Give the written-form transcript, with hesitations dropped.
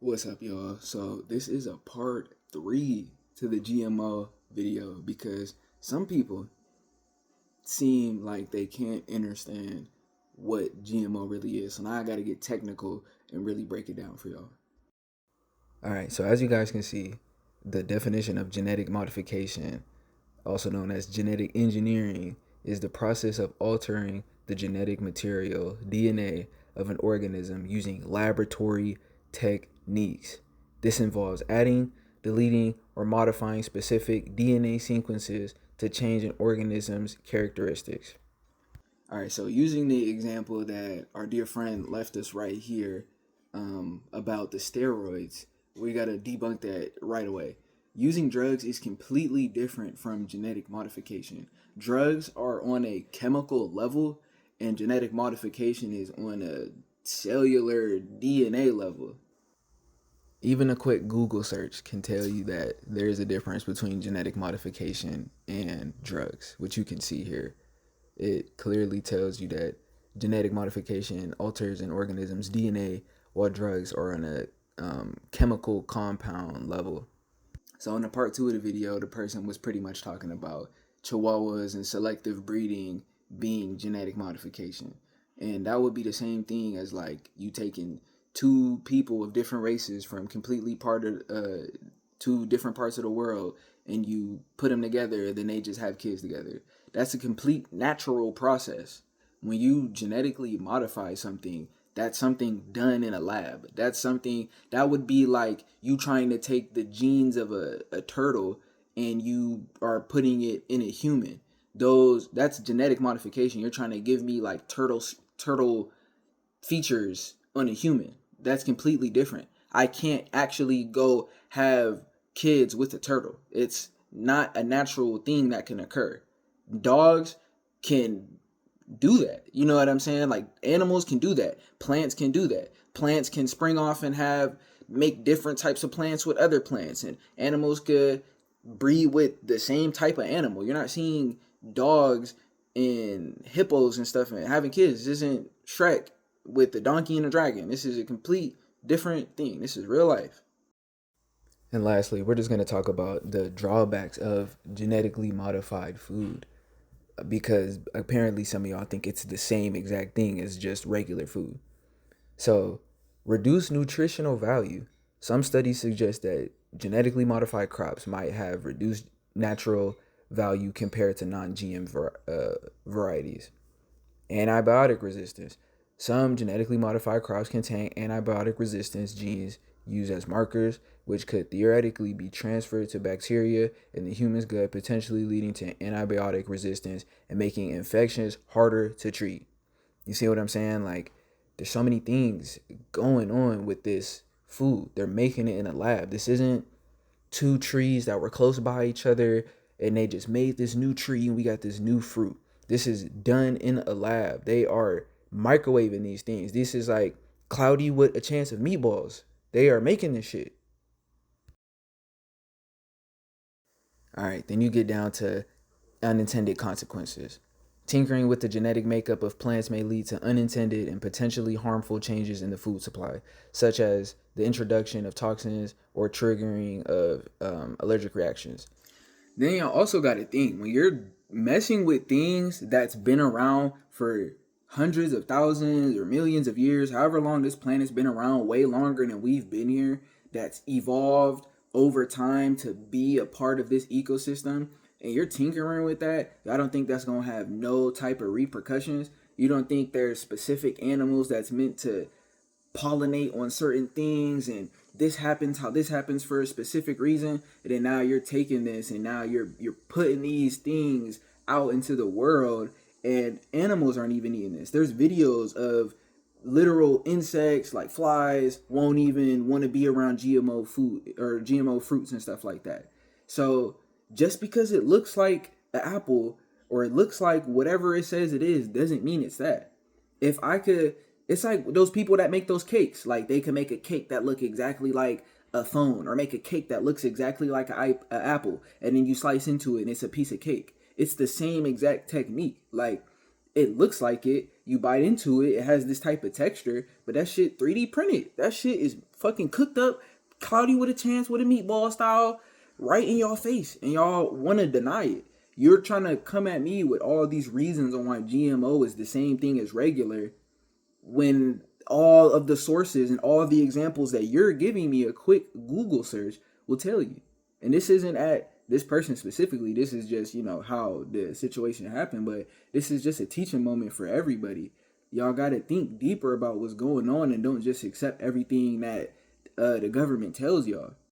What's up, y'all? So this is a part 3 to the GMO video because some people seem like they can't understand what GMO really is. So now I got to get technical and really break it down for y'all. All right, so as you guys can see, the definition of genetic modification, also known as genetic engineering, is the process of altering the genetic material, DNA, of an organism using laboratory techniques. This involves adding, deleting, or modifying specific DNA sequences to change an organism's characteristics. All right, so using the example that our dear friend left us right here about the steroids, we got to debunk that right away. Using drugs is completely different from genetic modification. Drugs are on a chemical level, and genetic modification is on a cellular DNA level. Even a quick Google search can tell you that there's a difference between genetic modification and drugs, which you can see here. It clearly tells you that genetic modification alters an organism's DNA, while drugs are on a chemical compound level. So in the part 2 of the video, the person was pretty much talking about chihuahuas and selective breeding being genetic modification. And that would be the same thing as like you taking two people of different races from completely part of two different parts of the world, and you put them together and then they just have kids together. That's a complete natural process. When you genetically modify something, that's something done in a lab. That's something that would be like you trying to take the genes of a turtle and you are putting it in a human. That's genetic modification. You're trying to give me like turtle features on a human. That's completely different. I can't actually go have kids with a turtle. It's not a natural thing that can occur. Dogs can do that. You know what I'm saying? Like animals can do that. Plants can do that. Plants can spring off and make different types of plants with other plants, and animals could breed with the same type of animal. You're not seeing dogs and hippos and stuff and having kids. This isn't Shrek with the donkey and the dragon. This is a complete different thing. This is real life. And lastly, we're just going to talk about the drawbacks of genetically modified food, because apparently some of y'all think it's the same exact thing as just regular food. So, reduced nutritional value. Some studies suggest that genetically modified crops might have reduced natural value compared to non-GM varieties. Antibiotic resistance. Some genetically modified crops contain antibiotic resistance genes used as markers, which could theoretically be transferred to bacteria in the human's gut, potentially leading to antibiotic resistance and making infections harder to treat. You see what I'm saying? Like, there's so many things going on with this food. They're making it in a lab. This isn't two trees that were close by each other and they just made this new tree and we got this new fruit. This is done in a lab. They are microwaving these things. This is like cloudy with a chance of meatballs. They are making this shit. All right, then you get down to unintended consequences. Tinkering with the genetic makeup of plants may lead to unintended and potentially harmful changes in the food supply, such as the introduction of toxins or triggering of allergic reactions. Then you also got to think, when you're messing with things that's been around for hundreds of thousands or millions of years, however long this planet's been around, way longer than we've been here, that's evolved over time to be a part of this ecosystem, and you're tinkering with that, I don't think that's going to have no type of repercussions. You don't think there's specific animals that's meant to pollinate on certain things, and this happens how this happens for a specific reason, and then now you're taking this and now you're putting these things out into the world, and animals aren't even eating this. There's videos of literal insects like flies won't even want to be around GMO food or GMO fruits and stuff like that. So just because it looks like an apple or it looks like whatever it says it is doesn't mean it's that. If I could, it's like those people that make those cakes. Like they can make a cake that look exactly like a phone, or make a cake that looks exactly like an apple, and then you slice into it and it's a piece of cake. It's the same exact technique. Like, it looks like it. You bite into it. It has this type of texture, but that shit 3D printed. That shit is fucking cooked up, cloudy with a chance with a meatball style, right in y'all face, and y'all want to deny it. You're trying to come at me with all these reasons on why GMO is the same thing as regular, when all of the sources and all of the examples that you're giving me, a quick Google search will tell you. And this isn't at this person specifically. This is just, how the situation happened. But this is just a teaching moment for everybody. Y'all got to think deeper about what's going on and don't just accept everything that the government tells y'all.